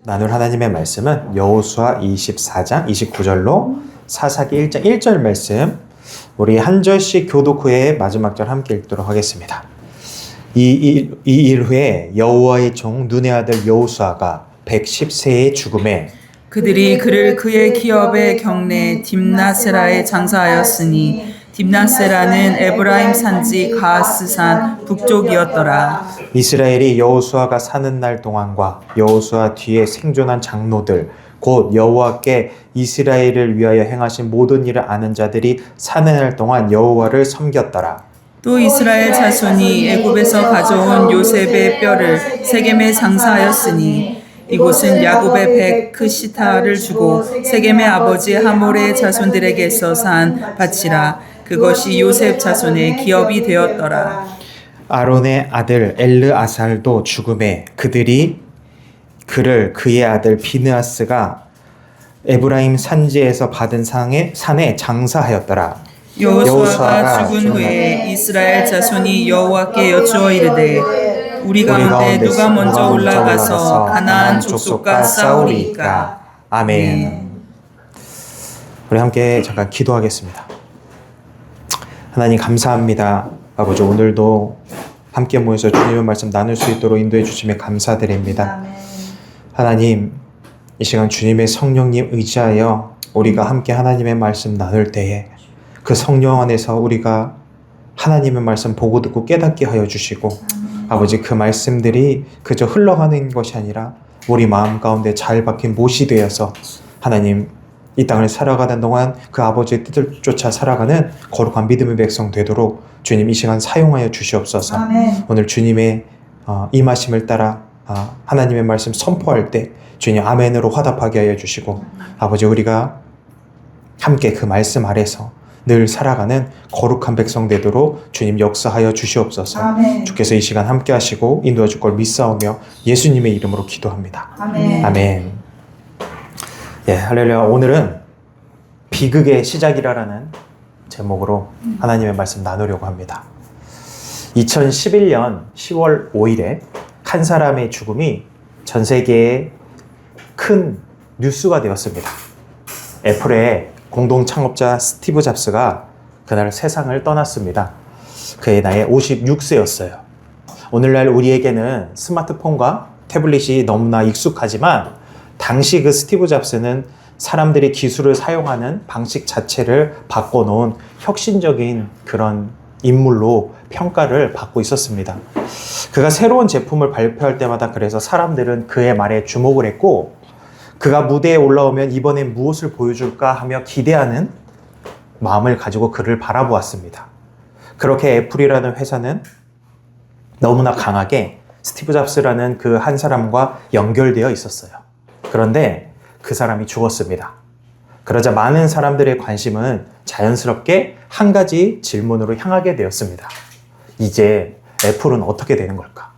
나눌 하나님의 말씀은 여호수아 24장 29절로 사사기 1장 1절 말씀, 우리 한 절씩 교독 후에 마지막 절 함께 읽도록 하겠습니다. 이 일 후에 여호와의 종 눈의 아들 여호수아가 110세의 죽음에 그들이 그를 그의 기업의 경내 딥나세라에 장사하였으니 딥나세라는 에브라임 산지 가하스산 북쪽이었더라. 이스라엘이 여호수아가 사는 날 동안과 여호수아 뒤에 생존한 장로들 곧 여호와께 이스라엘을 위하여 행하신 모든 일을 아는 자들이 사는 날 동안 여호와를 섬겼더라. 또 이스라엘 자손이 애굽에서 가져온 요셉의 뼈를 세겜에 장사하였으니 이곳은 야곱의 백 크시타를 주고 세겜의 아버지 하몰의 자손들에게서 산 밭이라. 그것이 요셉 자손의 기업이 되었더라. 아론의 아들 엘르아살도 죽음에 그들이 그를 그의 아들 비느하스가 에브라임 산지에서 받은 산에 장사하였더라. 여호수아가 죽은 후에 이스라엘 자손이 여호와께 여쭈어 이르되 우리 가운데 누가 먼저 올라가서 가나안 족속과 싸우리이까. 아멘. 우리 함께 잠깐 기도하겠습니다. 하나님 감사합니다. 아버지, 오늘도 함께 모여서 주님의 말씀 나눌 수 있도록 인도해 주심에 감사드립니다. 하나님, 이 시간 주님의 성령님 의지하여 우리가 함께 하나님의 말씀 나눌 때에 그 성령 안에서 우리가 하나님의 말씀 보고 듣고 깨닫게 하여 주시고, 아버지, 그 말씀들이 그저 흘러가는 것이 아니라 우리 마음 가운데 잘 박힌 못이 되어서 하나님 이 땅을 살아가는 동안 그 아버지의 뜻을 쫓아 살아가는 거룩한 믿음의 백성 되도록 주님 이 시간 사용하여 주시옵소서. 아멘. 오늘 주님의 임하심을 따라 하나님의 말씀 선포할 때 주님 아멘으로 화답하게 하여 주시고, 아버지, 우리가 함께 그 말씀 아래서 늘 살아가는 거룩한 백성 되도록 주님 역사하여 주시옵소서. 아멘. 주께서 이 시간 함께 하시고 인도해 줄 걸 믿사오며 예수님의 이름으로 기도합니다. 아멘. 아멘. 예, 할렐루야. 오늘은 비극의 시작이라는 제목으로 하나님의 말씀 나누려고 합니다. 2011년 10월 5일에 한 사람의 죽음이 전 세계에 큰 뉴스가 되었습니다. 애플의 공동 창업자 스티브 잡스가 그날 세상을 떠났습니다. 그의 나이 56세였어요. 오늘날 우리에게는 스마트폰과 태블릿이 너무나 익숙하지만 당시 그 스티브 잡스는 사람들이 기술을 사용하는 방식 자체를 바꿔놓은 혁신적인 그런 인물로 평가를 받고 있었습니다. 그가 새로운 제품을 발표할 때마다 그래서 사람들은 그의 말에 주목을 했고, 그가 무대에 올라오면 이번엔 무엇을 보여줄까 하며 기대하는 마음을 가지고 그를 바라보았습니다. 그렇게 애플이라는 회사는 너무나 강하게 스티브 잡스라는 그 한 사람과 연결되어 있었어요. 그런데 그 사람이 죽었습니다. 그러자 많은 사람들의 관심은 자연스럽게 한 가지 질문으로 향하게 되었습니다. 이제 애플은 어떻게 되는 걸까?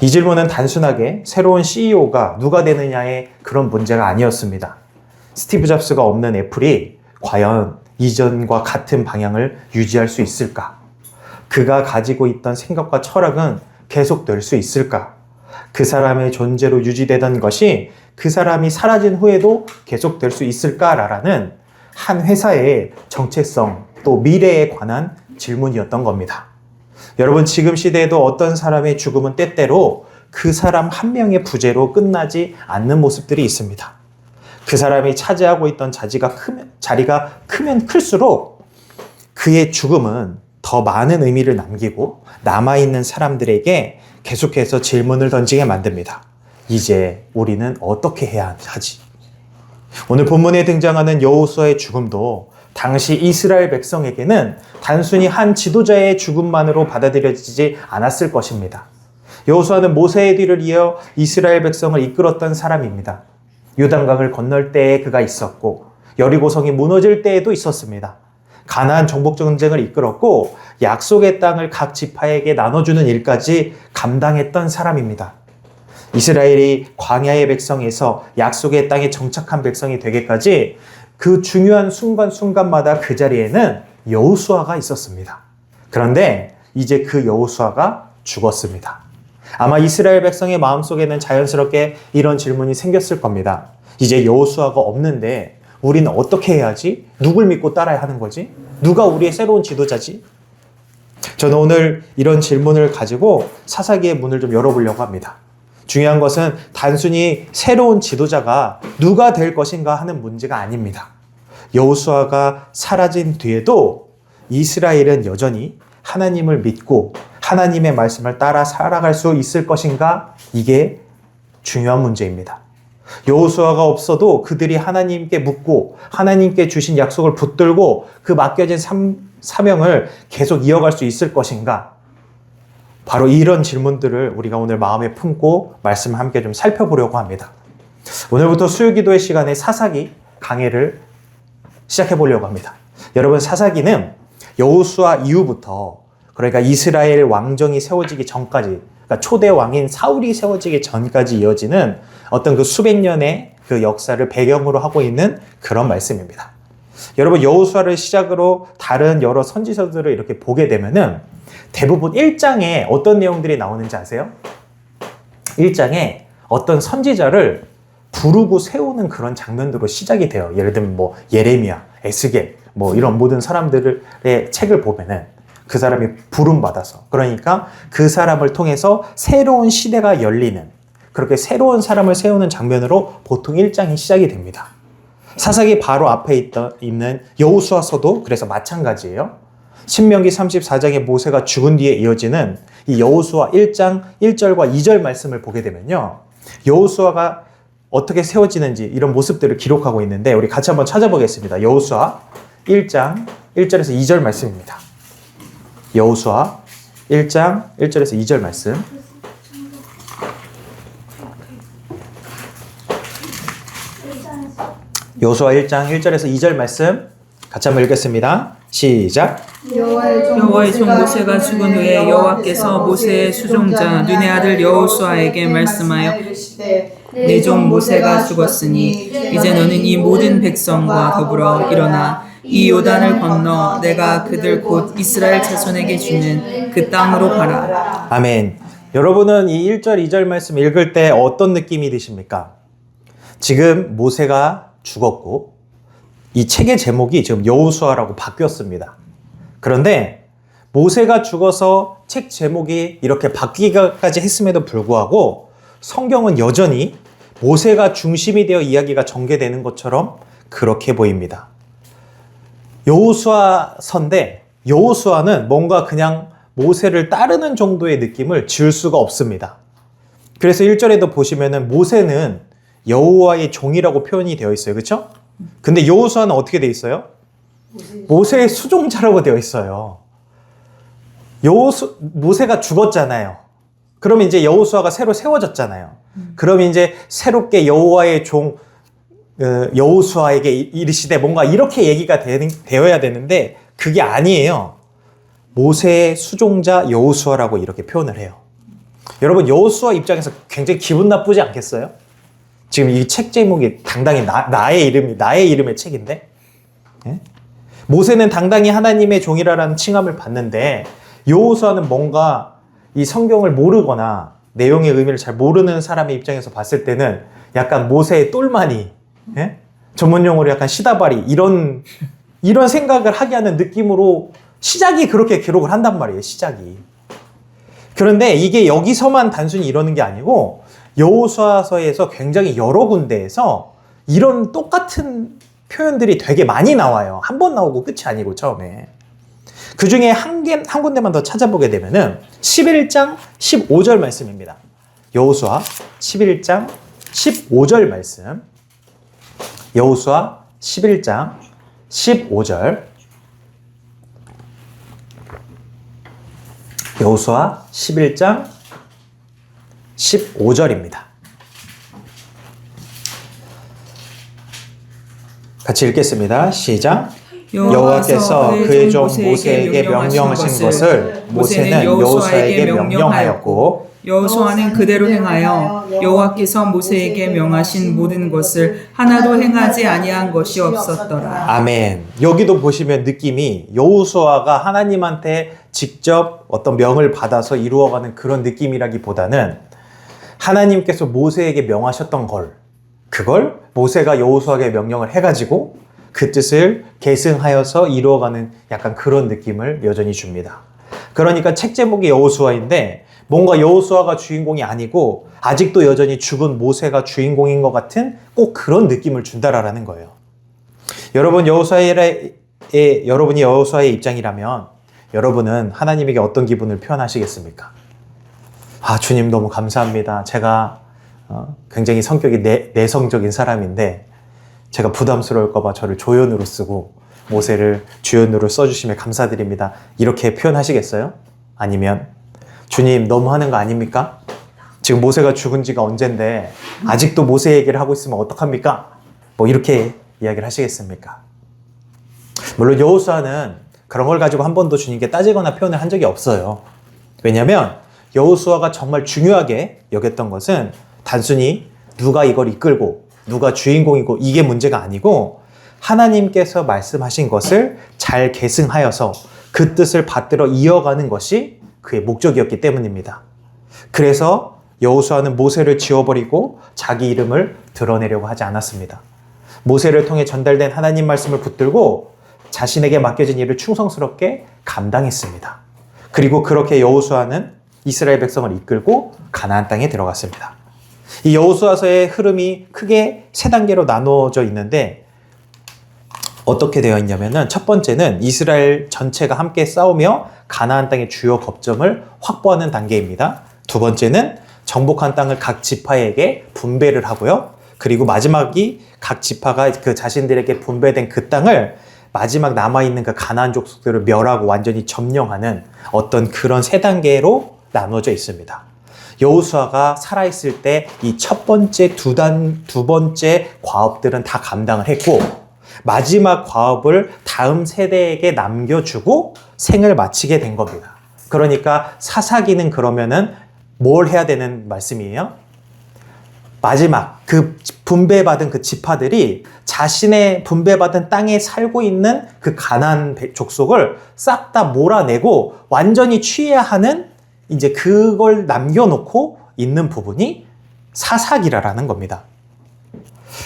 이 질문은 단순하게 새로운 CEO가 누가 되느냐의 그런 문제가 아니었습니다. 스티브 잡스가 없는 애플이 과연 이전과 같은 방향을 유지할 수 있을까? 그가 가지고 있던 생각과 철학은 계속될 수 있을까? 그 사람의 존재로 유지되던 것이 그 사람이 사라진 후에도 계속될 수 있을까라는 한 회사의 정체성 또 미래에 관한 질문이었던 겁니다. 여러분, 지금 시대에도 어떤 사람의 죽음은 때때로 그 사람 한 명의 부재로 끝나지 않는 모습들이 있습니다. 그 사람이 차지하고 있던 자리가 크면 클수록 그의 죽음은 더 많은 의미를 남기고 남아있는 사람들에게 계속해서 질문을 던지게 만듭니다. 이제 우리는 어떻게 해야 하지? 오늘 본문에 등장하는 여호수아의 죽음도 당시 이스라엘 백성에게는 단순히 한 지도자의 죽음만으로 받아들여지지 않았을 것입니다. 여호수아는 모세의 뒤를 이어 이스라엘 백성을 이끌었던 사람입니다. 요단강을 건널 때에 그가 있었고 여리고성이 무너질 때에도 있었습니다. 가나안 정복 전쟁을 이끌었고 약속의 땅을 각 지파에게 나눠주는 일까지 감당했던 사람입니다. 이스라엘이 광야의 백성에서 약속의 땅에 정착한 백성이 되기까지 그 중요한 순간순간마다 그 자리에는 여호수아가 있었습니다. 그런데 이제 그 여호수아가 죽었습니다. 아마 이스라엘 백성의 마음속에는 자연스럽게 이런 질문이 생겼을 겁니다. 이제 여호수아가 없는데 우리는 어떻게 해야지? 누굴 믿고 따라야 하는 거지? 누가 우리의 새로운 지도자지? 저는 오늘 이런 질문을 가지고 사사기의 문을 좀 열어보려고 합니다. 중요한 것은 단순히 새로운 지도자가 누가 될 것인가 하는 문제가 아닙니다. 여호수아가 사라진 뒤에도 이스라엘은 여전히 하나님을 믿고 하나님의 말씀을 따라 살아갈 수 있을 것인가? 이게 중요한 문제입니다. 여호수아가 없어도 그들이 하나님께 묻고 하나님께 주신 약속을 붙들고 그 맡겨진 사명을 계속 이어갈 수 있을 것인가? 바로 이런 질문들을 우리가 오늘 마음에 품고 말씀을 함께 좀 살펴보려고 합니다. 오늘부터 수요기도의 시간에 사사기 강해를 시작해 보려고 합니다. 여러분, 사사기는 여호수아 이후부터, 그러니까 이스라엘 왕정이 세워지기 전까지, 그러니까 초대 왕인 사울이 세워지기 전까지 이어지는 어떤 그 수백 년의 그 역사를 배경으로 하고 있는 그런 말씀입니다. 여러분, 여호수아를 시작으로 다른 여러 선지서들을 이렇게 보게 되면은 대부분 1장에 어떤 내용들이 나오는지 아세요? 1장에 어떤 선지자를 부르고 세우는 그런 장면으로 시작이 돼요. 예를 들면 뭐 예레미야, 에스겔, 뭐 이런 모든 사람들의 책을 보면은 그 사람이 부름받아서, 그러니까 그 사람을 통해서 새로운 시대가 열리는, 그렇게 새로운 사람을 세우는 장면으로 보통 1장이 시작이 됩니다. 사사기 바로 앞에 있는 여호수아서도 그래서 마찬가지예요. 신명기 34장에 모세가 죽은 뒤에 이어지는 이 여호수아 1장 1절과 2절 말씀을 보게 되면요, 여호수아가 어떻게 세워지는지 이런 모습들을 기록하고 있는데 우리 같이 한번 찾아보겠습니다. 여호수아 1장 1절에서 2절 말씀입니다. 여호수아 1장 1절에서 2절 말씀. 여호수아 1장 1절에서 2절 말씀 같이 한번 읽겠습니다. 시작. 여호와의 종 모세가 죽은 후에 여호와께서 모세의 수종자 눈의 아들 여호수아에게 말씀하여 내 종 모세가 죽었으니 이제 너는 이 모든 백성과 더불어 일어나 이 요단을 건너 내가 그들 곧 이스라엘 자손에게 주는 그 땅으로 가라. 아멘. 여러분은 이 1절 2절 말씀 읽을 때 어떤 느낌이 드십니까? 지금 모세가 죽었고 이 책의 제목이 지금 여호수아라고 바뀌었습니다. 그런데 모세가 죽어서 책 제목이 이렇게 바뀌기까지 했음에도 불구하고 성경은 여전히 모세가 중심이 되어 이야기가 전개되는 것처럼 그렇게 보입니다. 여호수아서인데 여호수아는 뭔가 그냥 모세를 따르는 정도의 느낌을 지울 수가 없습니다. 그래서 1절에도 보시면은 모세는 여호와의 종이라고 표현이 되어 있어요. 그렇죠? 근데 여호수아는 어떻게 되어 있어요? 모세의 수종자라고 되어 있어요. 모세가 죽었잖아요. 그러면 이제 여호수아가 새로 세워졌잖아요. 그럼 이제 새롭게 여호와의 종 여호수아에게 이르시되 뭔가 이렇게 얘기가 되어야 되는데 그게 아니에요. 모세의 수종자 여호수아라고 이렇게 표현을 해요. 여러분, 여호수아 입장에서 굉장히 기분 나쁘지 않겠어요? 지금 이 책 제목이 당당히 나의 이름의 책인데, 예? 모세는 당당히 하나님의 종이라는 칭함을 받는데 여호수아는 뭔가 이 성경을 모르거나 내용의 의미를 잘 모르는 사람의 입장에서 봤을 때는 약간 모세의 똘마니, 예? 전문용어로 약간 시다바리 이런 생각을 하게 하는 느낌으로 시작이 그렇게 기록을 한단 말이에요. 시작이. 그런데 이게 여기서만 단순히 이러는 게 아니고 여호수아서에서 굉장히 여러 군데에서 이런 똑같은 표현들이 되게 많이 나와요. 한 번 나오고 끝이 아니고 처음에. 그 중에 한 군데만 더 찾아보게 되면은 11장 15절 말씀입니다. 여호수아 11장 15절 말씀. 여호수아 11장 15절. 여호수아 11장 15절입니다. 같이 읽겠습니다. 시작. 여호와께서 그의 종 모세에게 명령하신 것을 모세는 여호수아에게 명령하였고 여호수아는 그대로 행하여 여호와께서 모세에게 명하신 모든 것을 하나도 행하지 아니한 것이 없었더라. 아멘. 여기도 보시면 느낌이 여호수아가 하나님한테 직접 어떤 명을 받아서 이루어가는 그런 느낌이라기보다는 하나님께서 모세에게 명하셨던 그걸 모세가 여호수아에게 명령을 해가지고 그 뜻을 계승하여서 이루어가는 약간 그런 느낌을 여전히 줍니다. 그러니까 책 제목이 여호수아인데 뭔가 여호수아가 주인공이 아니고 아직도 여전히 죽은 모세가 주인공인 것 같은 꼭 그런 느낌을 준다라는 거예요. 여러분이 여호수아의 입장이라면 여러분은 하나님에게 어떤 기분을 표현하시겠습니까? 아, 주님 너무 감사합니다. 제가 굉장히 성격이 내성적인 사람인데 제가 부담스러울까 봐 저를 조연으로 쓰고 모세를 주연으로 써주시면 감사드립니다. 이렇게 표현하시겠어요? 아니면 주님 너무 하는 거 아닙니까? 지금 모세가 죽은 지가 언젠데 아직도 모세 얘기를 하고 있으면 어떡합니까? 뭐 이렇게 이야기를 하시겠습니까? 물론 여호수아는 그런 걸 가지고 한 번도 주님께 따지거나 표현을 한 적이 없어요. 왜냐하면 여호수아가 정말 중요하게 여겼던 것은 단순히 누가 이걸 이끌고 누가 주인공이고 이게 문제가 아니고 하나님께서 말씀하신 것을 잘 계승하여서 그 뜻을 받들어 이어가는 것이 그의 목적이었기 때문입니다. 그래서 여호수아는 모세를 지워버리고 자기 이름을 드러내려고 하지 않았습니다. 모세를 통해 전달된 하나님 말씀을 붙들고 자신에게 맡겨진 일을 충성스럽게 감당했습니다. 그리고 그렇게 여호수아는 이스라엘 백성을 이끌고 가나안 땅에 들어갔습니다. 이 여호수아서의 흐름이 크게 세 단계로 나누어져 있는데 어떻게 되어 있냐면은 첫 번째는 이스라엘 전체가 함께 싸우며 가나안 땅의 주요 거점을 확보하는 단계입니다. 두 번째는 정복한 땅을 각 지파에게 분배를 하고요. 그리고 마지막이 각 지파가 그 자신들에게 분배된 그 땅을 마지막 남아있는 그 가나안 족속들을 멸하고 완전히 점령하는 어떤 그런 세 단계로 나누어져 있습니다. 여호수아가 살아있을 때 이 첫 번째, 두 번째 과업들은 다 감당을 했고 마지막 과업을 다음 세대에게 남겨주고 생을 마치게 된 겁니다. 그러니까 사사기는 그러면은 뭘 해야 되는 말씀이에요? 마지막 그 분배받은 그 지파들이 자신의 분배받은 땅에 살고 있는 그 가나안 족속을 싹 다 몰아내고 완전히 취해야 하는 이제 그걸 남겨놓고 있는 부분이 사사기라는 겁니다.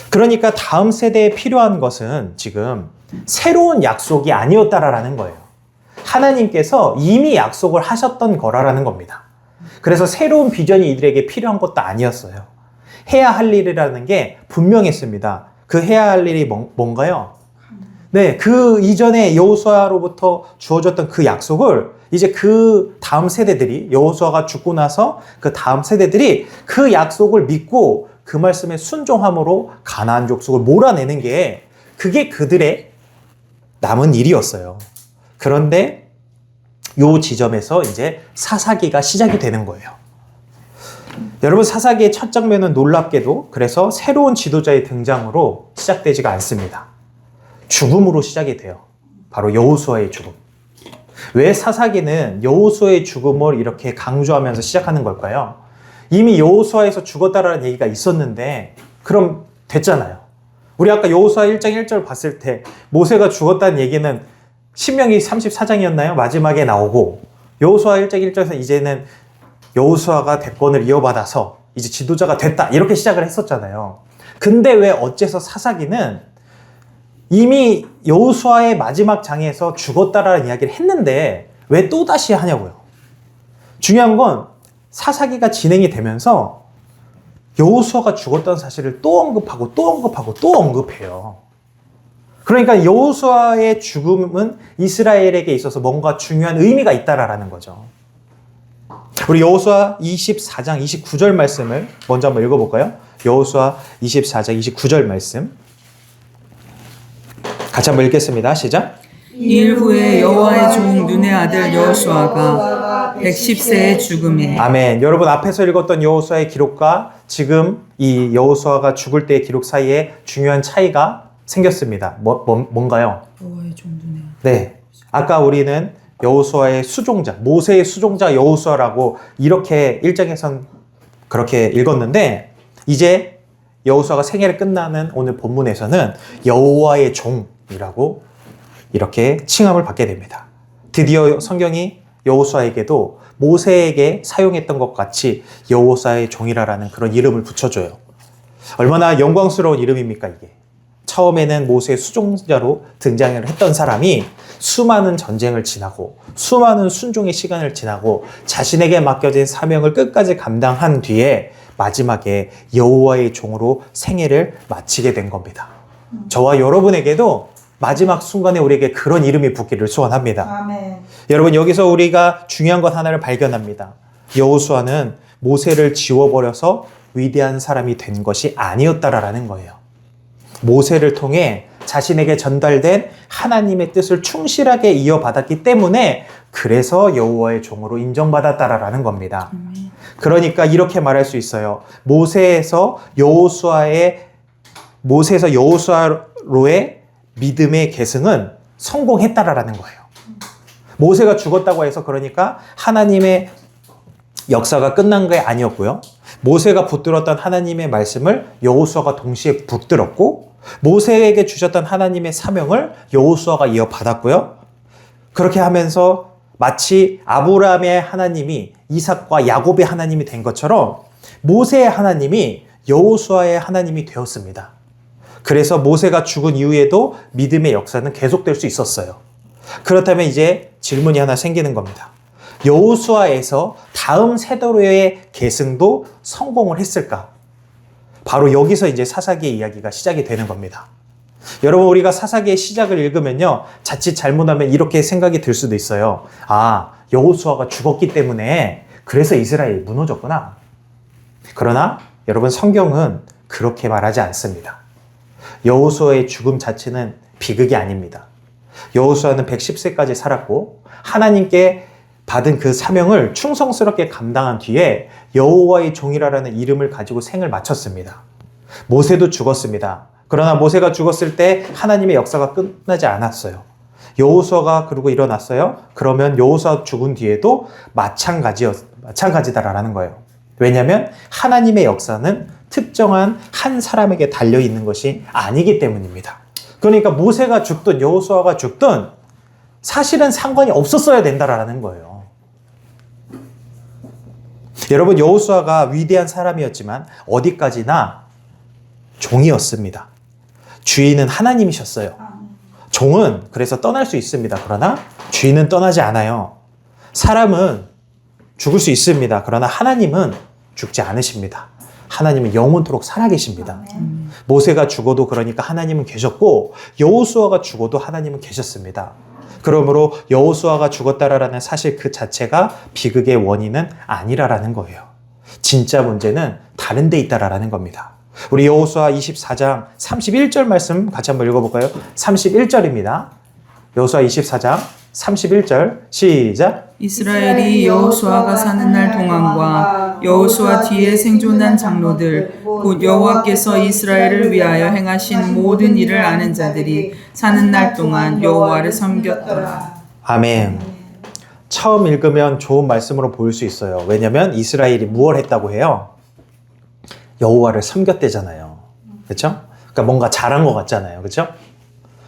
그러니까 다음 세대에 필요한 것은 지금 새로운 약속이 아니었다라는 거예요. 하나님께서 이미 약속을 하셨던 거라는 겁니다. 그래서 새로운 비전이 이들에게 필요한 것도 아니었어요. 해야 할 일이라는 게 분명했습니다. 그 해야 할 일이 뭔가요? 네, 그 이전에 여호수아로부터 주어졌던 그 약속을 이제 그 다음 세대들이 여호수아가 죽고 나서 그 다음 세대들이 그 약속을 믿고 그 말씀에 순종함으로 가나안 족속을 몰아내는 게 그게 그들의 남은 일이었어요. 그런데 요 지점에서 이제 사사기가 시작이 되는 거예요. 여러분 사사기의 첫 장면은 놀랍게도 그래서 새로운 지도자의 등장으로 시작되지가 않습니다. 죽음으로 시작이 돼요. 바로 여호수아의 죽음. 왜 사사기는 여호수아의 죽음을 이렇게 강조하면서 시작하는 걸까요? 이미 여호수아에서 죽었다라는 얘기가 있었는데 그럼 됐잖아요. 우리 아까 여호수아 1장 1절 봤을 때 모세가 죽었다는 얘기는 신명기 34장이었나요? 마지막에 나오고 여호수아 1장 1절에서 이제는 여호수아가 대권을 이어받아서 이제 지도자가 됐다 이렇게 시작을 했었잖아요. 근데 왜 어째서 사사기는 이미 여호수아의 마지막 장에서 죽었다라는 이야기를 했는데 왜 또다시 하냐고요. 중요한 건 사사기가 진행이 되면서 여호수아가 죽었다는 사실을 또 언급하고 또 언급하고 또 언급해요. 그러니까 여호수아의 죽음은 이스라엘에게 있어서 뭔가 중요한 의미가 있다라는 거죠. 우리 여호수아 24장 29절 말씀을 먼저 한번 읽어볼까요? 여호수아 24장 29절 말씀 같이 한번 읽겠습니다. 시작. 일 후에 여호와의 종 눈의 아들 여호수아가 110세에 죽음에. 아멘. 여러분 앞에서 읽었던 여호수아의 기록과 지금 이 여호수아가 죽을 때의 기록 사이에 중요한 차이가 생겼습니다. 뭔가요? 여호와의 종 눈의 아들. 네. 아까 우리는 여호수아의 수종자, 모세의 수종자 여호수아라고 이렇게 1장에선 그렇게 읽었는데, 이제 여호수아가 생애를 끝나는 오늘 본문에서는 여호와의 종이라고 이렇게 칭함을 받게 됩니다. 드디어 성경이 여호수아에게도 모세에게 사용했던 것 같이 여호수아의 종이라는 그런 이름을 붙여줘요. 얼마나 영광스러운 이름입니까, 이게. 처음에는 모세의 수종자로 등장을 했던 사람이 수많은 전쟁을 지나고 수많은 순종의 시간을 지나고 자신에게 맡겨진 사명을 끝까지 감당한 뒤에 마지막에 여호와의 종으로 생애를 마치게 된 겁니다. 저와 여러분에게도 마지막 순간에 우리에게 그런 이름이 붙기를 소원합니다. 아멘. 여러분, 여기서 우리가 중요한 것 하나를 발견합니다. 여호수아는 모세를 지워버려서 위대한 사람이 된 것이 아니었다라는 거예요. 모세를 통해 자신에게 전달된 하나님의 뜻을 충실하게 이어받았기 때문에 그래서 여호와의 종으로 인정받았다라는 겁니다. 그러니까 이렇게 말할 수 있어요. 모세에서 여호수아로의 믿음의 계승은 성공했다라는 거예요. 모세가 죽었다고 해서 그러니까 하나님의 역사가 끝난 게 아니었고요. 모세가 붙들었던 하나님의 말씀을 여호수아가 동시에 붙들었고, 모세에게 주셨던 하나님의 사명을 여호수아가 이어받았고요. 그렇게 하면서 마치 아브라함의 하나님이 이삭과 야곱의 하나님이 된 것처럼 모세의 하나님이 여호수아의 하나님이 되었습니다. 그래서 모세가 죽은 이후에도 믿음의 역사는 계속될 수 있었어요. 그렇다면 이제 질문이 하나 생기는 겁니다. 여호수아에서 다음 세대로의 계승도 성공을 했을까? 바로 여기서 이제 사사기의 이야기가 시작이 되는 겁니다. 여러분, 우리가 사사기의 시작을 읽으면요, 자칫 잘못하면 이렇게 생각이 들 수도 있어요. 아, 여호수아가 죽었기 때문에 그래서 이스라엘이 무너졌구나. 그러나 여러분, 성경은 그렇게 말하지 않습니다. 여호수아의 죽음 자체는 비극이 아닙니다. 여호수아는 110세까지 살았고 하나님께 받은 그 사명을 충성스럽게 감당한 뒤에 여호와의 종이라는 이름을 가지고 생을 마쳤습니다. 모세도 죽었습니다. 그러나 모세가 죽었을 때 하나님의 역사가 끝나지 않았어요. 여호수아가 그러고 일어났어요. 그러면 여호수아 죽은 뒤에도 마찬가지다라는 거예요. 왜냐하면 하나님의 역사는 특정한 한 사람에게 달려있는 것이 아니기 때문입니다. 그러니까 모세가 죽든 여호수아가 죽든 사실은 상관이 없었어야 된다라는 거예요. 여러분, 여호수아가 위대한 사람이었지만 어디까지나 종이었습니다. 주인은 하나님이셨어요. 종은 그래서 떠날 수 있습니다. 그러나 주인은 떠나지 않아요. 사람은 죽을 수 있습니다. 그러나 하나님은 죽지 않으십니다. 하나님은 영원토록 살아계십니다. 모세가 죽어도 그러니까 하나님은 계셨고, 여호수아가 죽어도 하나님은 계셨습니다. 그러므로 여호수아가 죽었다라는 사실 그 자체가 비극의 원인은 아니라라는 거예요. 진짜 문제는 다른 데 있다라는 겁니다. 우리 여호수아 24장 31절 말씀 같이 한번 읽어볼까요? 31절입니다. 여호수아 24장 31절 시작. 이스라엘이 여호수아가 사는 날 동안과 여호수아 뒤에 생존한 장로들 곧 여호와께서 이스라엘을 위하여 행하신 모든 일을 아는 자들이 사는 날 동안 여호와를 섬겼더라. 아멘. 처음 읽으면 좋은 말씀으로 보일 수 있어요. 왜냐하면 이스라엘이 무엇을 했다고 해요? 여호와를 섬겼대잖아요. 그렇죠? 그러니까 뭔가 잘한 것 같잖아요. 그렇죠?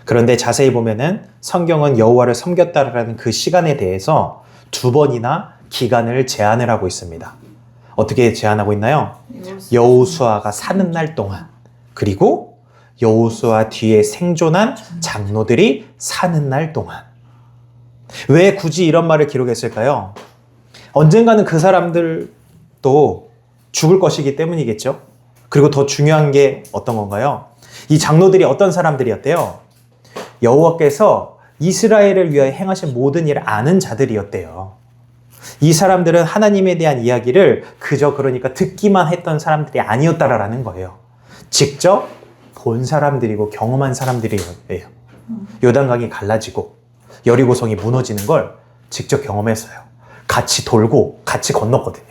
그런데 자세히 보면은 성경은 여호와를 섬겼다라는 그 시간에 대해서 2번이나 기간을 제한을 하고 있습니다. 어떻게 제한하고 있나요? 여호수아가 사는 날 동안, 그리고 여호수아 뒤에 생존한 장로들이 사는 날 동안. 왜 굳이 이런 말을 기록했을까요? 언젠가는 그 사람들도 죽을 것이기 때문이겠죠. 그리고 더 중요한 게 어떤 건가요? 이 장로들이 어떤 사람들이었대요? 여호와께서 이스라엘을 위하여 행하신 모든 일을 아는 자들이었대요. 이 사람들은 하나님에 대한 이야기를 그저 그러니까 듣기만 했던 사람들이 아니었다라는 거예요. 직접 본 사람들이고 경험한 사람들이에요. 요단강이 갈라지고 여리고성이 무너지는 걸 직접 경험했어요. 같이 돌고 같이 건넜거든요.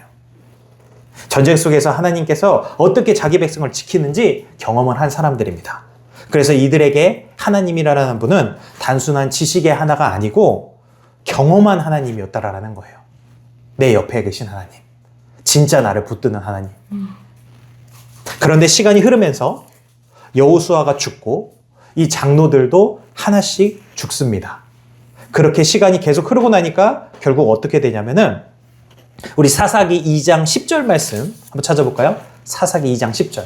전쟁 속에서 하나님께서 어떻게 자기 백성을 지키는지 경험을 한 사람들입니다. 그래서 이들에게 하나님이라는 분은 단순한 지식의 하나가 아니고 경험한 하나님이었다라는 거예요. 내 옆에 계신 하나님. 진짜 나를 붙드는 하나님. 그런데 시간이 흐르면서 여호수아가 죽고 이 장로들도 하나씩 죽습니다. 그렇게 시간이 계속 흐르고 나니까 결국 어떻게 되냐면은 우리 사사기 2장 10절 말씀 한번 찾아볼까요? 사사기 2장 10절.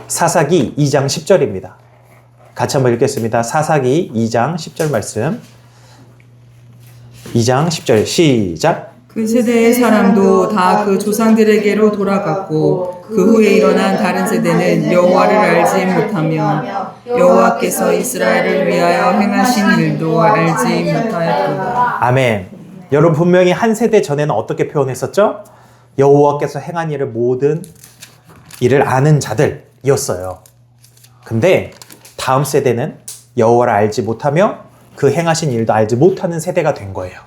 사사기 2장 10절입니다. 같이 한번 읽겠습니다. 사사기 2장 10절 말씀. 2장 10절 시작. 그 세대의 사람도 다 그 조상들에게로 돌아갔고 그 후에 일어난 다른 세대는 여호와를 알지 못하며 여호와께서 이스라엘을 위하여 행하신 일도 알지 못하였도다. 아멘. 여러분 분명히 한 세대 전에는 어떻게 표현했었죠? 여호와께서 행한 일을 모든 일을 아는 자들이었어요. 근데 다음 세대는 여호와를 알지 못하며 그 행하신 일도 알지 못하는 세대가 된 거예요.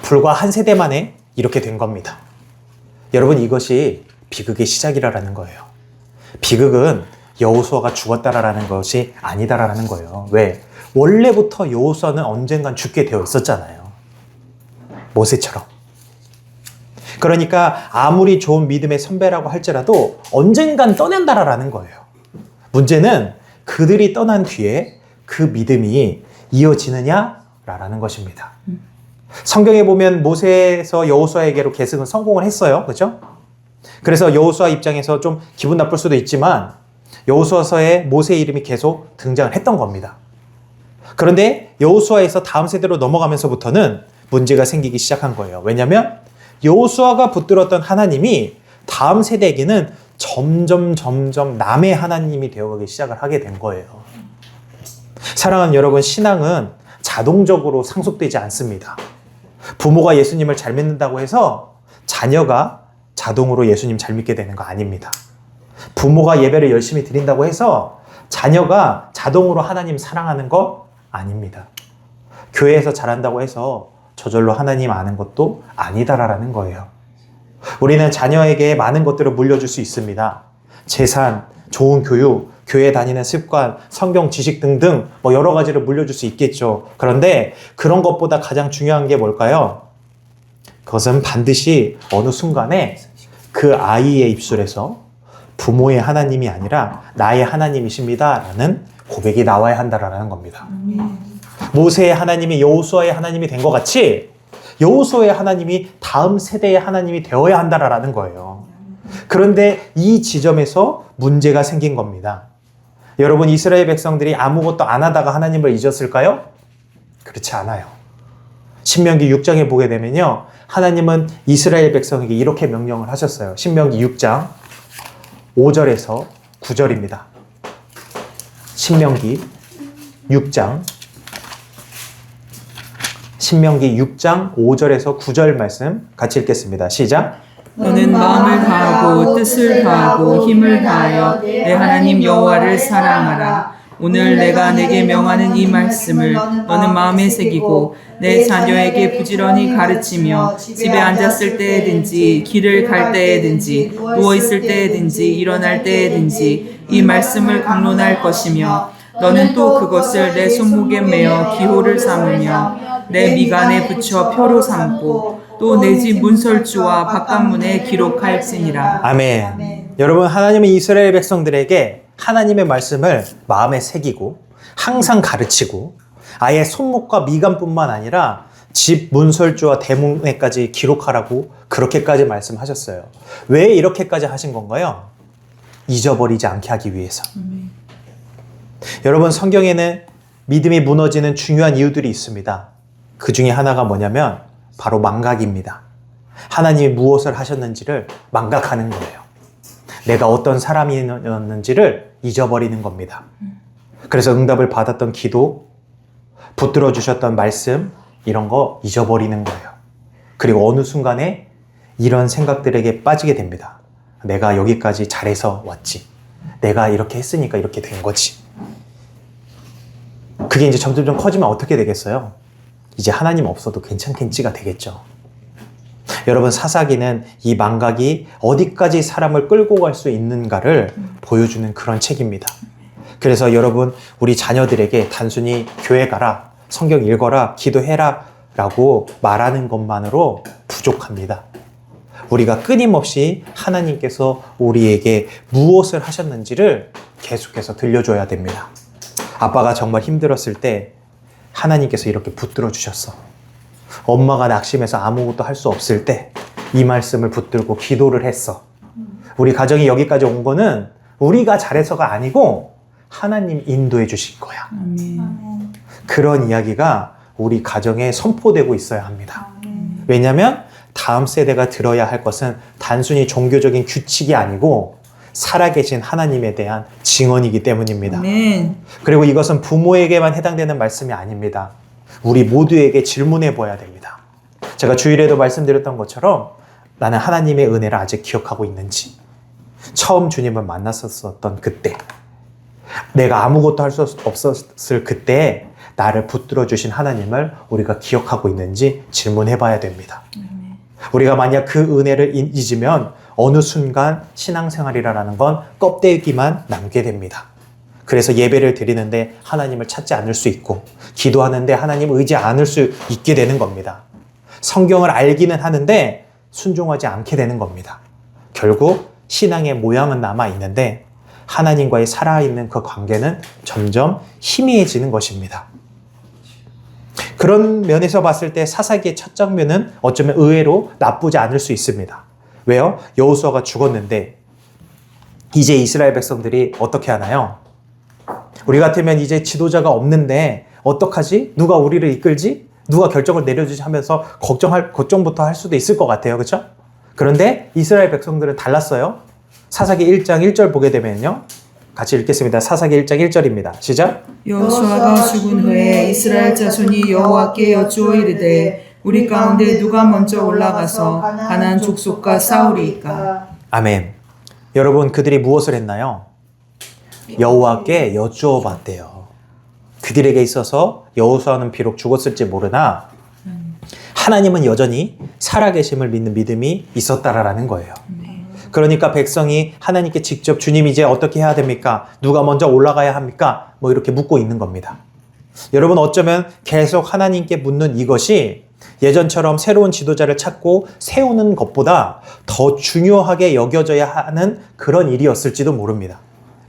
불과 한 세대 만에 이렇게 된 겁니다. 여러분 이것이 비극의 시작이라는 거예요. 비극은 여호수아가 죽었다라는 것이 아니다라는 거예요. 왜? 원래부터 여호수아는 언젠간 죽게 되어 있었잖아요. 모세처럼. 그러니까 아무리 좋은 믿음의 선배라고 할지라도 언젠간 떠난다라는 거예요. 문제는 그들이 떠난 뒤에 그 믿음이 이어지느냐라는 것입니다. 성경에 보면 모세에서 여호수아에게로 계승은 성공을 했어요. 그죠? 그래서 여호수아 입장에서 좀 기분 나쁠 수도 있지만 여호수아서에 모세 이름이 계속 등장을 했던 겁니다. 그런데 여호수아에서 다음 세대로 넘어가면서부터는 문제가 생기기 시작한 거예요. 왜냐하면 여호수아가 붙들었던 하나님이 다음 세대에게는 점점 남의 하나님이 되어가기 시작을 하게 된 거예요. 사랑하는 여러분, 신앙은 자동적으로 상속되지 않습니다. 부모가 예수님을 잘 믿는다고 해서 자녀가 자동으로 예수님 잘 믿게 되는 거 아닙니다. 부모가 예배를 열심히 드린다고 해서 자녀가 자동으로 하나님 사랑하는 거 아닙니다. 교회에서 잘한다고 해서 저절로 하나님 아는 것도 아니다라는 거예요. 우리는 자녀에게 많은 것들을 물려줄 수 있습니다. 재산, 좋은 교육, 교회 다니는 습관, 성경 지식 등등 여러 가지를 물려줄 수 있겠죠. 그런데 그런 것보다 가장 중요한 게 뭘까요? 그것은 반드시 어느 순간에 그 아이의 입술에서 부모의 하나님이 아니라 나의 하나님이십니다 라는 고백이 나와야 한다라는 겁니다. 모세의 하나님이 여호수아의 하나님이 된 것 같이 여호수아의 하나님이 다음 세대의 하나님이 되어야 한다라는 거예요. 그런데 이 지점에서 문제가 생긴 겁니다. 여러분, 이스라엘 백성들이 아무것도 안 하다가 하나님을 잊었을까요? 그렇지 않아요. 신명기 6장에 보게 되면요, 하나님은 이스라엘 백성에게 이렇게 명령을 하셨어요. 신명기 6장 5절에서 9절입니다. 신명기 6장 5절에서 9절 말씀 같이 읽겠습니다. 시작. 너는 마음을 다하고 뜻을 다하고 힘을 다하여 내 하나님 여호와를 사랑하라. 오늘 내가 내게 명하는 이 말씀을 너는 마음에 새기고 내 자녀에게 부지런히 가르치며 집에 앉았을 때에든지 길을 갈 때에든지 누워있을 때에든지 일어날 때에든지 이 말씀을 강론할 것이며 너는 또 그것을 내 손목에 매어 기호를 삼으며 내 미간에 붙여 표로 삼고 또 내 집 문설주와 바깥문에 기록할지니라. 아멘. 여러분, 하나님은 이스라엘 백성들에게 하나님의 말씀을 마음에 새기고 항상 가르치고 아예 손목과 미간뿐만 아니라 집 문설주와 대문에까지 기록하라고 그렇게까지 말씀하셨어요. 왜 이렇게까지 하신 건가요? 잊어버리지 않게 하기 위해서. 여러분, 성경에는 믿음이 무너지는 중요한 이유들이 있습니다. 그 중에 하나가 뭐냐면 바로 망각입니다. 하나님이 무엇을 하셨는지를 망각하는 거예요. 내가 어떤 사람이었는지를 잊어버리는 겁니다. 그래서 응답을 받았던 기도, 붙들어 주셨던 말씀, 이런 거 잊어버리는 거예요. 그리고 어느 순간에 이런 생각들에게 빠지게 됩니다. 내가 여기까지 잘해서 왔지. 내가 이렇게 했으니까 이렇게 된 거지. 그게 이제 점점 커지면 어떻게 되겠어요? 이제 하나님 없어도 괜찮겠지가 되겠죠. 여러분, 사사기는 이 망각이 어디까지 사람을 끌고 갈 수 있는가를 보여주는 그런 책입니다. 그래서 여러분, 우리 자녀들에게 단순히 교회 가라, 성경 읽어라, 기도해라 라고 말하는 것만으로 부족합니다. 우리가 끊임없이 하나님께서 우리에게 무엇을 하셨는지를 계속해서 들려줘야 됩니다. 아빠가 정말 힘들었을 때 하나님께서 이렇게 붙들어 주셨어. 엄마가 낙심해서 아무것도 할 수 없을 때 이 말씀을 붙들고 기도를 했어. 우리 가정이 여기까지 온 거는 우리가 잘해서가 아니고 하나님 인도해 주신 거야. 아멘. 그런 이야기가 우리 가정에 선포되고 있어야 합니다. 왜냐하면 다음 세대가 들어야 할 것은 단순히 종교적인 규칙이 아니고 살아계신 하나님에 대한 증언이기 때문입니다. 아멘. 그리고 이것은 부모에게만 해당되는 말씀이 아닙니다. 우리 모두에게 질문해 보아야 됩니다. 제가 주일에도 말씀드렸던 것처럼 나는 하나님의 은혜를 아직 기억하고 있는지, 처음 주님을 만났었던 그때, 내가 아무것도 할 수 없었을 그때 나를 붙들어 주신 하나님을 우리가 기억하고 있는지 질문해 봐야 됩니다. 우리가 만약 그 은혜를 잊으면 어느 순간 신앙생활이라는 건 껍데기만 남게 됩니다. 그래서 예배를 드리는데 하나님을 찾지 않을 수 있고, 기도하는데 하나님 의지 않을 수 있게 되는 겁니다. 성경을 알기는 하는데 순종하지 않게 되는 겁니다. 결국 신앙의 모양은 남아 있는데 하나님과의 살아있는 그 관계는 점점 희미해지는 것입니다. 그런 면에서 봤을 때 사사기의 첫 장면은 어쩌면 의외로 나쁘지 않을 수 있습니다. 왜요? 여호수아가 죽었는데 이제 이스라엘 백성들이 어떻게 하나요? 우리 같으면 이제 지도자가 없는데 어떡하지? 누가 우리를 이끌지? 누가 결정을 내려주지 하면서 걱정부터 할 수도 있을 것 같아요. 그렇죠? 그런데 이스라엘 백성들은 달랐어요. 사사기 1장 1절 보게 되면요. 같이 읽겠습니다. 사사기 1장 1절입니다. 시작. 여호수아가 죽은 후에 이스라엘 자손이 여호와께 여쭈어 이르되 우리 가운데 누가 먼저 올라가서 가나안 족속과 싸우리이까. 아멘. 여러분, 그들이 무엇을 했나요? 여호와께 여쭈어 봤대요. 그들에게 있어서 여호수아는 비록 죽었을지 모르나 하나님은 여전히 살아계심을 믿는 믿음이 있었다라는 거예요. 그러니까 백성이 하나님께 직접 주님 이제 어떻게 해야 됩니까? 누가 먼저 올라가야 합니까? 뭐 이렇게 묻고 있는 겁니다. 여러분, 어쩌면 계속 하나님께 묻는 이것이 예전처럼 새로운 지도자를 찾고 세우는 것보다 더 중요하게 여겨져야 하는 그런 일이었을지도 모릅니다.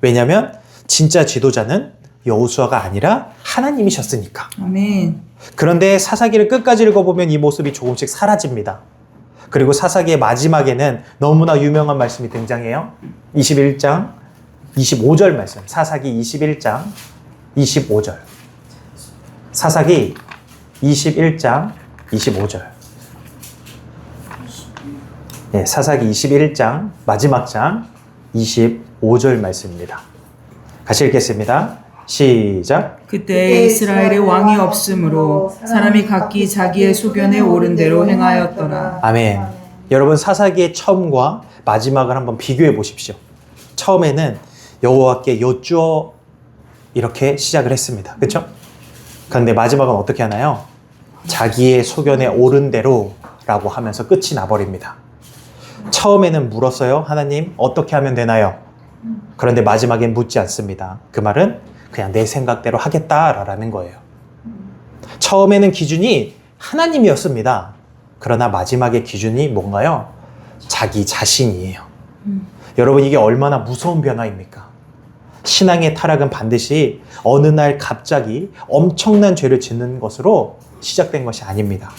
왜냐하면 진짜 지도자는 여호수아가 아니라 하나님이셨으니까. 아멘. 그런데 사사기를 끝까지 읽어보면 이 모습이 조금씩 사라집니다. 그리고 사사기의 마지막에는 너무나 유명한 말씀이 등장해요. 21장 25절 말씀. 사사기 21장 25절. 사사기 21장 25절. 네, 사사기 21장 마지막 장 25절 말씀입니다. 같이 읽겠습니다. 시작. 그때 이스라엘에 왕이 없으므로 사람이 각기 자기의 소견에 옳은 대로 행하였더라. 아멘. 여러분, 사사기의 처음과 마지막을 한번 비교해 보십시오. 처음에는 여호와께 여쭈어 이렇게 시작을 했습니다. 그렇죠? 그런데 마지막은 어떻게 하나요? 자기의 소견에 옳은 대로 라고 하면서 끝이 나버립니다. 처음에는 물었어요. 하나님, 어떻게 하면 되나요? 그런데 마지막엔 묻지 않습니다. 그 말은 그냥 내 생각대로 하겠다라는 거예요. 처음에는 기준이 하나님이었습니다. 그러나 마지막의 기준이 뭔가요? 자기 자신이에요. 여러분, 이게 얼마나 무서운 변화입니까? 신앙의 타락은 반드시 어느 날 갑자기 엄청난 죄를 짓는 것으로 시작된 것이 아닙니다.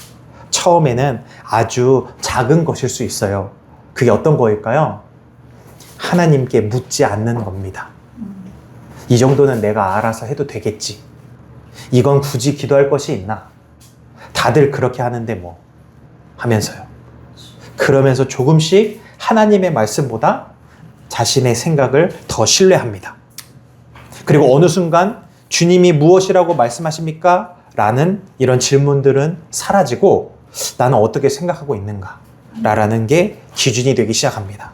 처음에는 아주 작은 것일 수 있어요. 그게 어떤 거일까요? 하나님께 묻지 않는 겁니다. 이 정도는 내가 알아서 해도 되겠지. 이건 굳이 기도할 것이 있나? 다들 그렇게 하는데 뭐 하면서요. 그러면서 조금씩 하나님의 말씀보다 자신의 생각을 더 신뢰합니다. 그리고 어느 순간 주님이 무엇이라고 말씀하십니까? 라는 이런 질문들은 사라지고 나는 어떻게 생각하고 있는가? 라는 게 기준이 되기 시작합니다.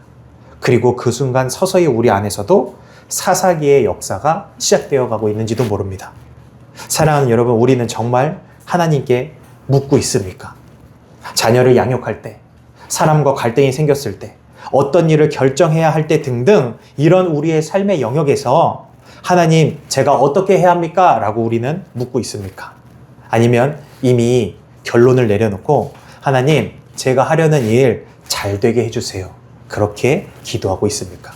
그리고 그 순간 서서히 우리 안에서도 사사기의 역사가 시작되어 가고 있는지도 모릅니다. 사랑하는 여러분, 우리는 정말 하나님께 묻고 있습니까? 자녀를 양육할 때, 사람과 갈등이 생겼을 때, 어떤 일을 결정해야 할 때 등등 이런 우리의 삶의 영역에서 하나님, 제가 어떻게 해야 합니까? 라고 우리는 묻고 있습니까? 아니면 이미 결론을 내려놓고 하나님, 제가 하려는 일 잘 되게 해주세요. 그렇게 기도하고 있습니까?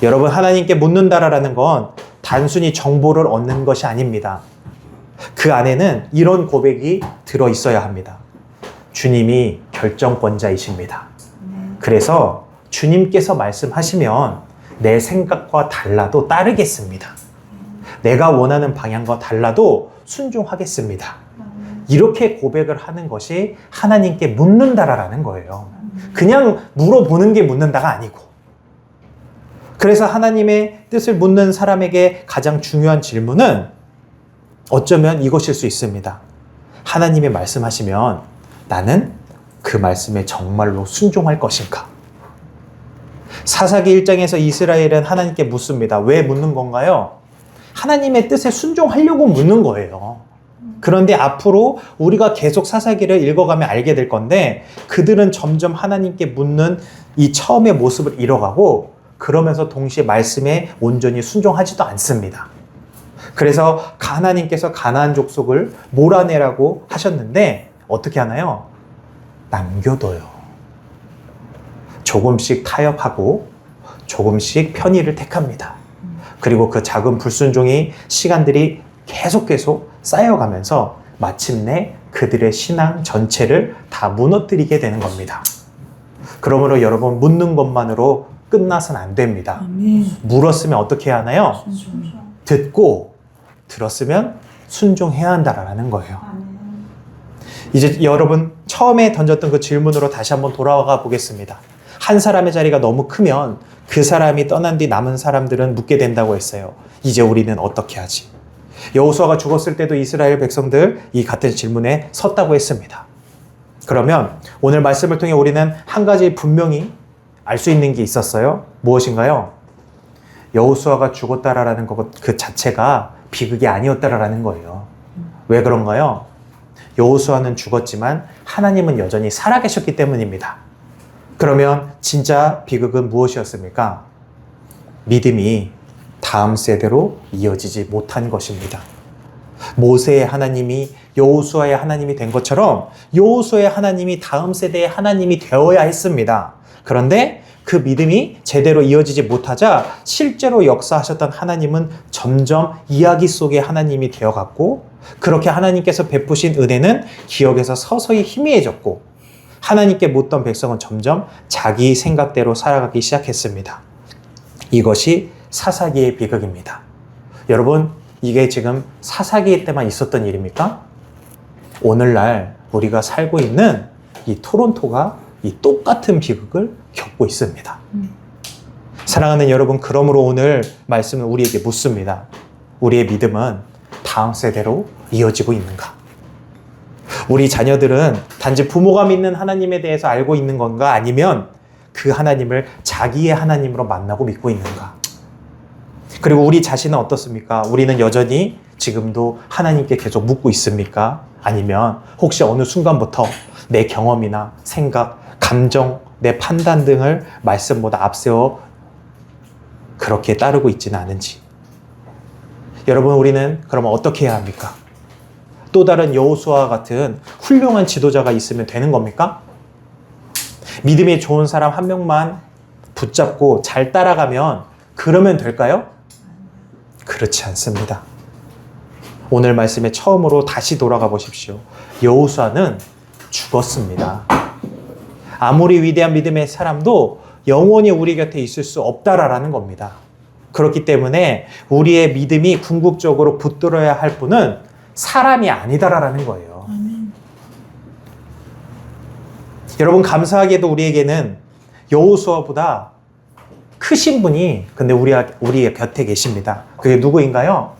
여러분, 하나님께 묻는다라는 건 단순히 정보를 얻는 것이 아닙니다. 그 안에는 이런 고백이 들어있어야 합니다. 주님이 결정권자이십니다. 그래서 주님께서 말씀하시면 내 생각과 달라도 따르겠습니다. 내가 원하는 방향과 달라도 순종하겠습니다. 이렇게 고백을 하는 것이 하나님께 묻는다라는 거예요. 그냥 물어보는 게 묻는다가 아니고. 그래서 하나님의 뜻을 묻는 사람에게 가장 중요한 질문은 어쩌면 이것일 수 있습니다. 하나님이 말씀하시면 나는 그 말씀에 정말로 순종할 것인가? 사사기 1장에서 이스라엘은 하나님께 묻습니다. 왜 묻는 건가요? 하나님의 뜻에 순종하려고 묻는 거예요. 그런데 앞으로 우리가 계속 사사기를 읽어가면 알게 될 건데 그들은 점점 하나님께 묻는 이 처음의 모습을 잃어가고 그러면서 동시에 말씀에 온전히 순종하지도 않습니다. 그래서 하나님께서 가나안 족속을 몰아내라고 하셨는데 어떻게 하나요? 남겨둬요. 조금씩 타협하고 조금씩 편의를 택합니다. 그리고 그 작은 불순종이 시간들이 계속 쌓여가면서 마침내 그들의 신앙 전체를 다 무너뜨리게 되는 겁니다. 그러므로 여러분, 묻는 것만으로 끝나서는 안 됩니다. 아멘. 물었으면 어떻게 해야 하나요? 듣고 들었으면 순종해야 한다라는 거예요. 이제 여러분, 처음에 던졌던 그 질문으로 다시 한번 돌아가 보겠습니다. 한 사람의 자리가 너무 크면 그 사람이 떠난 뒤 남은 사람들은 묻게 된다고 했어요. 이제 우리는 어떻게 하지? 여호수아가 죽었을 때도 이스라엘 백성들 이 같은 질문에 섰다고 했습니다. 그러면 오늘 말씀을 통해 우리는 한 가지 분명히 알 수 있는 게 있었어요. 무엇인가요? 여호수아가 죽었다라는 것 그 자체가 비극이 아니었다라는 거예요. 왜 그런가요? 여호수아는 죽었지만 하나님은 여전히 살아계셨기 때문입니다. 그러면 진짜 비극은 무엇이었습니까? 믿음이 다음 세대로 이어지지 못한 것입니다. 모세의 하나님이 여호수아의 하나님이 된 것처럼 여호수아의 하나님이 다음 세대의 하나님이 되어야 했습니다. 그런데 그 믿음이 제대로 이어지지 못하자 실제로 역사하셨던 하나님은 점점 이야기 속의 하나님이 되어갔고 그렇게 하나님께서 베푸신 은혜는 기억에서 서서히 희미해졌고 하나님께 묻던 백성은 점점 자기 생각대로 살아가기 시작했습니다. 이것이 사사기의 비극입니다. 여러분, 이게 지금 사사기 때만 있었던 일입니까? 오늘날 우리가 살고 있는 이 토론토가 이 똑같은 비극을 겪고 있습니다. 사랑하는 여러분, 그러므로 오늘 말씀은 우리에게 묻습니다. 우리의 믿음은 다음 세대로 이어지고 있는가? 우리 자녀들은 단지 부모가 믿는 하나님에 대해서 알고 있는 건가? 아니면 그 하나님을 자기의 하나님으로 만나고 믿고 있는가? 그리고 우리 자신은 어떻습니까? 우리는 여전히 지금도 하나님께 계속 묻고 있습니까? 아니면 혹시 어느 순간부터 내 경험이나 생각, 감정, 내 판단 등을 말씀보다 앞세워 그렇게 따르고 있지는 않은지. 여러분, 우리는 그러면 어떻게 해야 합니까? 또 다른 여호수아와 같은 훌륭한 지도자가 있으면 되는 겁니까? 믿음이 좋은 사람 한 명만 붙잡고 잘 따라가면 그러면 될까요? 그렇지 않습니다. 오늘 말씀에 처음으로 다시 돌아가 보십시오. 여호수아는 죽었습니다. 아무리 위대한 믿음의 사람도 영원히 우리 곁에 있을 수 없다라는 겁니다. 그렇기 때문에 우리의 믿음이 궁극적으로 붙들어야 할 분은 사람이 아니다라는 거예요. 여러분, 감사하게도 우리에게는 여호수아보다 크신 분이 근데 우리의 곁에 계십니다. 그게 누구인가요?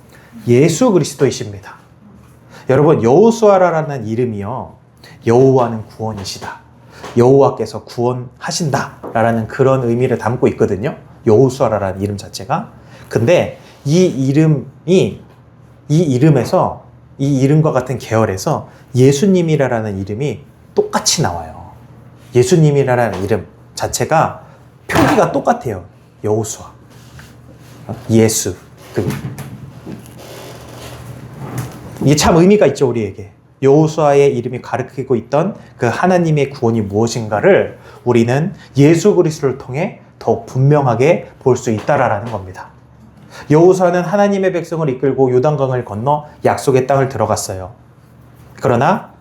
예수 그리스도이십니다. 여러분, 여호수아라는 이름이요, 여호와는 구원이시다, 여호와께서 구원하신다라는 그런 의미를 담고 있거든요. 여호수아라는 이름 자체가. 근데 이 이름에서 이 이름과 같은 계열에서 예수님이라는 이름이 똑같이 나와요. 예수님이라는 이름 자체가 표기가 똑같아요. 여호수아, 예수. 이게 참 의미가 있죠, 우리에게. 여호수아의 이름이 가리키고 있던 그 하나님의 구원이 무엇인가를 우리는 예수 그리스도를 통해 더욱 분명하게 볼 수 있다라는 겁니다. 여호수아는 하나님의 백성을 이끌고 요단강을 건너 약속의 땅을 들어갔어요. 그러나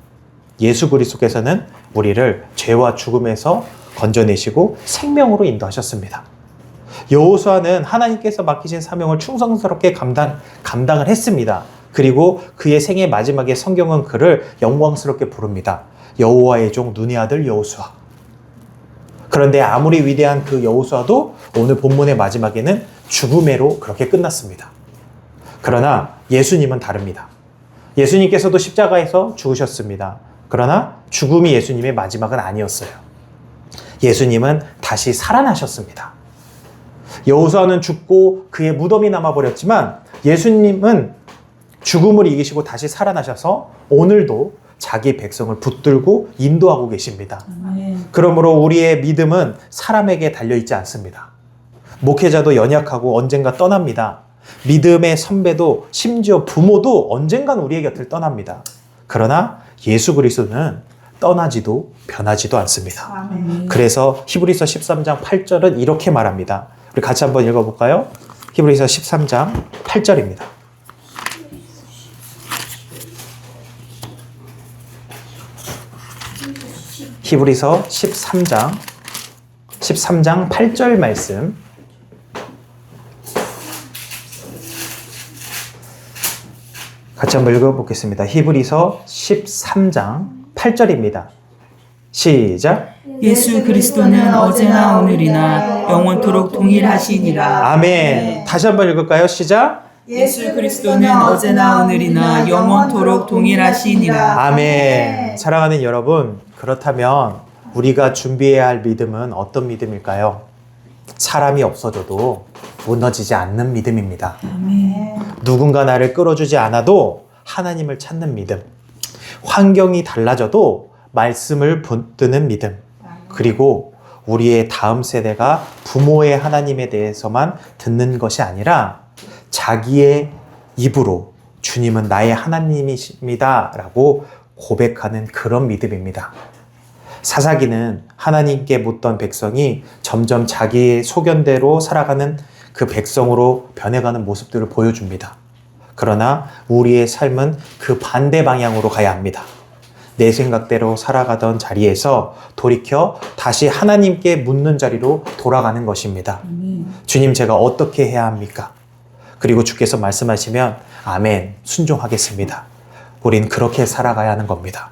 예수 그리스도께서는 우리를 죄와 죽음에서 건져내시고 생명으로 인도하셨습니다. 여호수아는 하나님께서 맡기신 사명을 충성스럽게 감당을 했습니다. 그리고 그의 생애 마지막에 성경은 그를 영광스럽게 부릅니다. 여호와의 종 눈의 아들 여호수아. 그런데 아무리 위대한 그 여호수아도 오늘 본문의 마지막에는 죽음으로 그렇게 끝났습니다. 그러나 예수님은 다릅니다. 예수님께서도 십자가에서 죽으셨습니다. 그러나 죽음이 예수님의 마지막은 아니었어요. 예수님은 다시 살아나셨습니다. 여호수아는 죽고 그의 무덤이 남아버렸지만 예수님은 죽음을 이기시고 다시 살아나셔서 오늘도 자기 백성을 붙들고 인도하고 계십니다. 그러므로 우리의 믿음은 사람에게 달려있지 않습니다. 목회자도 연약하고 언젠가 떠납니다. 믿음의 선배도 심지어 부모도 언젠간 우리의 곁을 떠납니다. 그러나 예수 그리스도는 떠나지도 변하지도 않습니다. 그래서 히브리서 13장 8절은 이렇게 말합니다. 우리 같이 한번 읽어볼까요? 히브리서 13장 8절입니다. 히브리서 13장 8절 말씀. 같이 한번 읽어보겠습니다. 히브리서 13장 8절입니다. 시작. 예수 그리스도는 어제나 오늘이나 영원토록 동일하시니라. 아멘. 다시 한번 읽을까요? 시작. 예수 그리스도는 어제나 오늘이나 영원토록 동일하시니라. 아멘. 사랑하는 여러분, 그렇다면 우리가 준비해야 할 믿음은 어떤 믿음일까요? 사람이 없어져도 무너지지 않는 믿음입니다. 누군가 나를 끌어주지 않아도 하나님을 찾는 믿음. 환경이 달라져도 말씀을 붙드는 믿음. 그리고 우리의 다음 세대가 부모의 하나님에 대해서만 듣는 것이 아니라 자기의 입으로 주님은 나의 하나님이십니다 라고 고백하는 그런 믿음입니다. 사사기는 하나님께 묻던 백성이 점점 자기의 소견대로 살아가는 그 백성으로 변해가는 모습들을 보여줍니다. 그러나 우리의 삶은 그 반대 방향으로 가야 합니다. 내 생각대로 살아가던 자리에서 돌이켜 다시 하나님께 묻는 자리로 돌아가는 것입니다. 주님, 제가 어떻게 해야 합니까? 그리고 주께서 말씀하시면 아멘, 순종하겠습니다. 우린 그렇게 살아가야 하는 겁니다.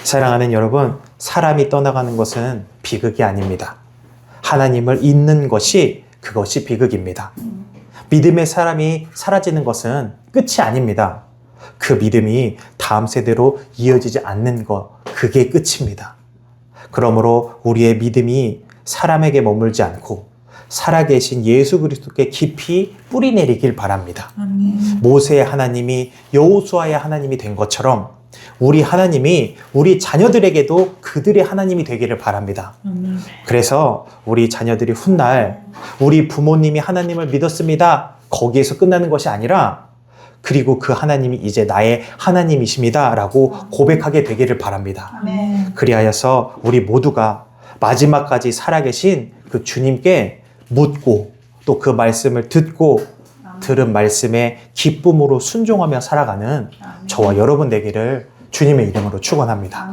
사랑하는 여러분, 사람이 떠나가는 것은 비극이 아닙니다. 하나님을 잊는 것이 그것이 비극입니다. 믿음의 사람이 사라지는 것은 끝이 아닙니다. 그 믿음이 다음 세대로 이어지지 않는 것, 그게 끝입니다. 그러므로 우리의 믿음이 사람에게 머물지 않고 살아계신 예수 그리스도께 깊이 뿌리 내리길 바랍니다. 모세의 하나님이 여호수아의 하나님이 된 것처럼 우리 하나님이 우리 자녀들에게도 그들의 하나님이 되기를 바랍니다. 그래서 우리 자녀들이 훗날 우리 부모님이 하나님을 믿었습니다. 거기에서 끝나는 것이 아니라 그리고 그 하나님이 이제 나의 하나님이십니다 라고 고백하게 되기를 바랍니다. 그리하여서 우리 모두가 마지막까지 살아계신 그 주님께 묻고 또 그 말씀을 듣고 들은 말씀에 기쁨으로 순종하며 살아가는 저와 여러분 되기를 주님의 이름으로 축원합니다.